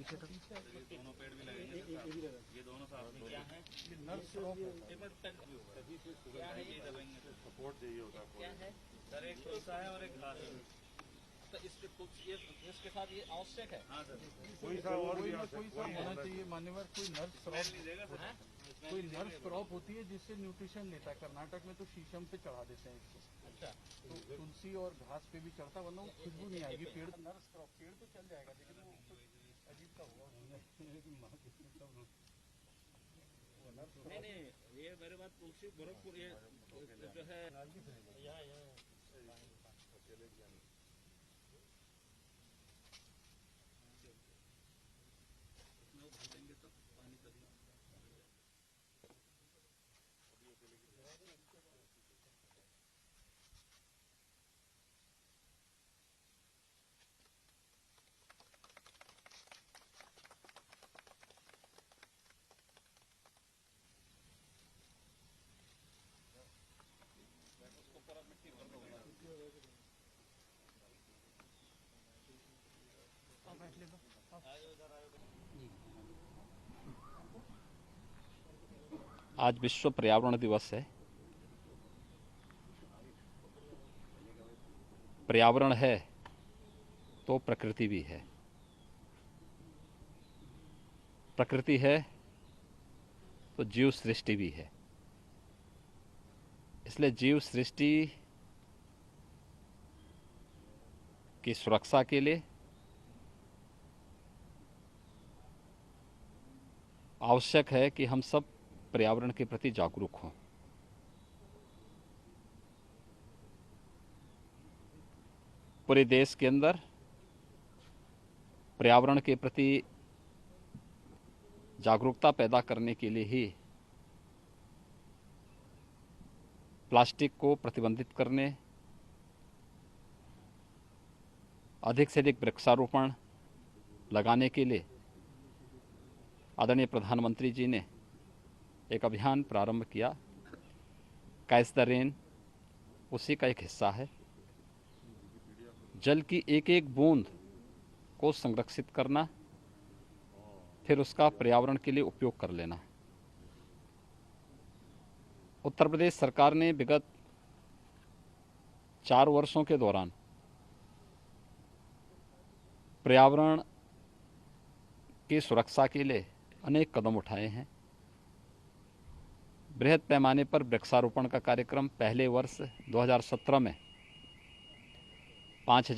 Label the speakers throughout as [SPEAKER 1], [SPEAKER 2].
[SPEAKER 1] पीछे तक
[SPEAKER 2] दोनों पेड़ भी लगेंगे ये दोनों साथ में क्या है
[SPEAKER 3] सपोर्ट चाहिए होता है
[SPEAKER 2] सर। एक तुलसा है और एक घास है।
[SPEAKER 4] तो इसके साथ ये आवश्यक है।
[SPEAKER 2] हाँ सर,
[SPEAKER 3] कोई सा और भी
[SPEAKER 1] कोई सा होना चाहिए मान्यवर। कोई नर्स क्रॉप होती है जिससे न्यूट्रिशन लेता है। कर्नाटक में तो शीशम पे चढ़ा देते हैं इसको।
[SPEAKER 4] अच्छा,
[SPEAKER 1] तो तुलसी और घास पे भी चढ़ता, वरना वो खुशबू नहीं आएगी। पेड़ नर्स क्रॉप, पेड़ तो चल जाएगा लेकिन वो कुछ अजीब सा होगा उसमें।
[SPEAKER 4] नहीं, ये मेरे बात तुलसी गोरखपुर ये जो है आज विश्व पर्यावरण दिवस है। पर्यावरण है तो प्रकृति भी है, प्रकृति है तो जीव सृष्टि भी है। इसलिए जीव सृष्टि की सुरक्षा के लिए आवश्यक है कि हम सब पर्यावरण के प्रति जागरूक हों। पूरे देश के अंदर पर्यावरण के प्रति जागरूकता पैदा करने के लिए ही प्लास्टिक को प्रतिबंधित करने, अधिक से अधिक वृक्षारोपण लगाने के लिए आदरणीय प्रधानमंत्री जी ने एक अभियान प्रारंभ किया। कैच द रेन उसी का एक हिस्सा है। जल की एक एक बूंद को संरक्षित करना, फिर उसका पर्यावरण के लिए उपयोग कर लेना। उत्तर प्रदेश सरकार ने विगत 4 वर्षों के दौरान पर्यावरण की सुरक्षा के लिए अनेक कदम उठाए हैं। बृहद पैमाने पर वृक्षारोपण का कार्यक्रम पहले वर्ष 2017 में 5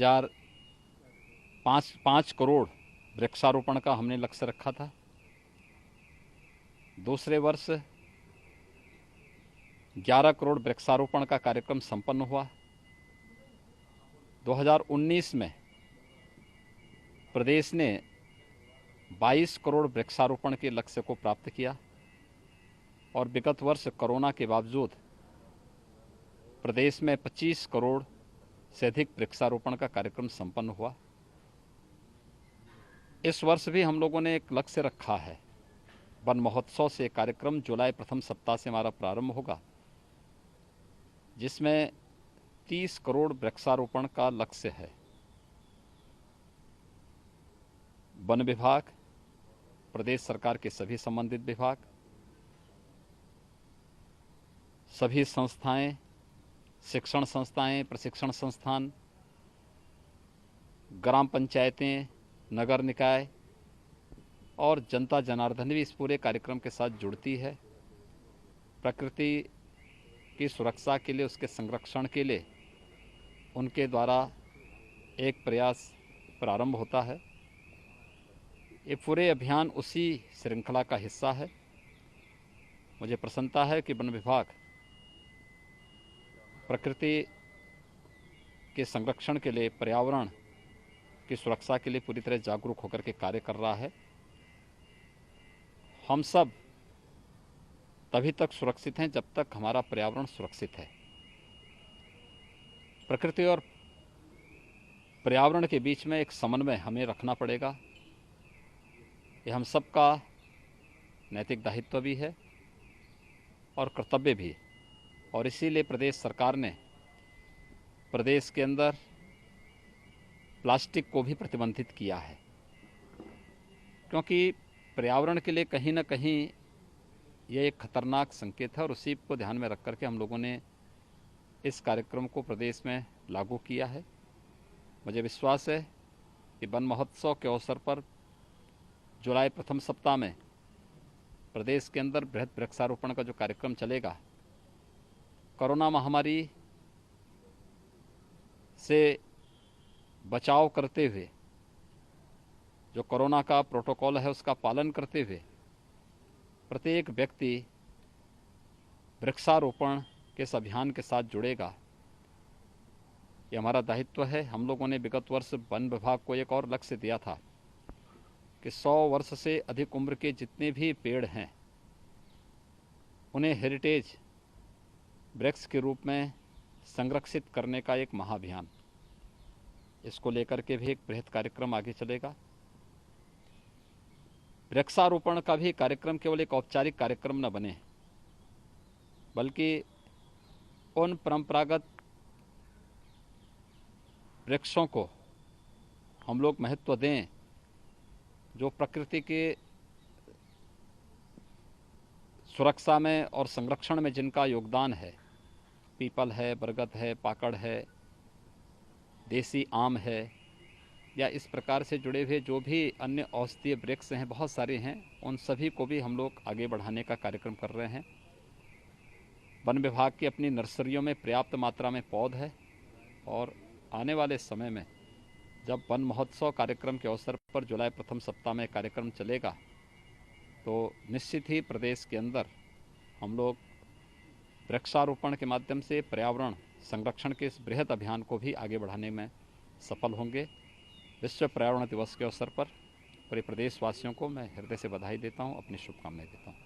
[SPEAKER 4] करोड़ वृक्षारोपण का हमने लक्ष्य रखा था। दूसरे वर्ष 11 करोड़ वृक्षारोपण का कार्यक्रम संपन्न हुआ। 2019 में प्रदेश ने 22 करोड़ वृक्षारोपण के लक्ष्य को प्राप्त किया और विगत वर्ष कोरोना के बावजूद प्रदेश में 25 करोड़ से अधिक वृक्षारोपण का कार्यक्रम संपन्न हुआ। इस वर्ष भी हम लोगों ने एक लक्ष्य रखा है। वन महोत्सव से कार्यक्रम जुलाई प्रथम सप्ताह से हमारा प्रारंभ होगा, जिसमें 30 करोड़ वृक्षारोपण का लक्ष्य है। वन विभाग, प्रदेश सरकार के सभी संबंधित विभाग, सभी संस्थाएं, शिक्षण संस्थाएं, प्रशिक्षण संस्थान, ग्राम पंचायतें, नगर निकाय और जनता जनार्दन भी इस पूरे कार्यक्रम के साथ जुड़ती है। प्रकृति की सुरक्षा के लिए, उसके संरक्षण के लिए उनके द्वारा एक प्रयास प्रारंभ होता है। ये पूरे अभियान उसी श्रृंखला का हिस्सा है। मुझे प्रसन्नता है कि वन विभाग प्रकृति के संरक्षण के लिए, पर्यावरण की सुरक्षा के लिए पूरी तरह जागरूक होकर के कार्य कर रहा है। हम सब तभी तक सुरक्षित हैं जब तक हमारा पर्यावरण सुरक्षित है। प्रकृति और पर्यावरण के बीच में एक समन्वय हमें रखना पड़ेगा। ये हम सबका नैतिक दायित्व भी है और कर्तव्य भी। और इसीलिए प्रदेश सरकार ने प्रदेश के अंदर प्लास्टिक को भी प्रतिबंधित किया है। क्योंकि पर्यावरण के लिए कहीं ना कहीं ये एक खतरनाक संकेत है और उसी को ध्यान में रख करके हम लोगों ने इस कार्यक्रम को प्रदेश में लागू किया है। मुझे विश्वास है कि वन महोत्सव के अवसर पर जुलाई प्रथम सप्ताह में प्रदेश के अंदर बृहद वृक्षारोपण का जो कार्यक्रम चलेगा, कोरोना महामारी से बचाव करते हुए, जो कोरोना का प्रोटोकॉल है उसका पालन करते हुए प्रत्येक व्यक्ति वृक्षारोपण के इस अभियान के साथ जुड़ेगा। ये हमारा दायित्व है। हम लोगों ने विगत वर्ष वन विभाग को एक और लक्ष्य दिया था कि 100 वर्ष से अधिक उम्र के जितने भी पेड़ हैं उन्हें हेरिटेज वृक्ष के रूप में संरक्षित करने का एक महाअभियान, इसको लेकर के भी एक बृहद कार्यक्रम आगे चलेगा। वृक्षारोपण का भी कार्यक्रम केवल एक औपचारिक कार्यक्रम न बने, बल्कि उन परंपरागत वृक्षों को हम लोग महत्व दें जो प्रकृति के सुरक्षा में और संरक्षण में जिनका योगदान है। पीपल है, बरगद है, पाकड़ है, देसी आम है, या इस प्रकार से जुड़े हुए जो भी अन्य औषधीय वृक्ष हैं, बहुत सारे हैं, उन सभी को भी हम लोग आगे बढ़ाने का कार्यक्रम कर रहे हैं। वन विभाग की अपनी नर्सरियों में पर्याप्त मात्रा में पौध है और आने वाले समय में जब वन महोत्सव कार्यक्रम के अवसर पर जुलाई प्रथम सप्ताह में कार्यक्रम चलेगा तो निश्चित ही प्रदेश के अंदर हम लोग वृक्षारोपण के माध्यम से पर्यावरण संरक्षण के इस बृहद अभियान को भी आगे बढ़ाने में सफल होंगे। विश्व पर्यावरण दिवस के अवसर पर पूरे प्रदेशवासियों को मैं हृदय से बधाई देता हूँ, अपनी शुभकामनाएं देता हूँ।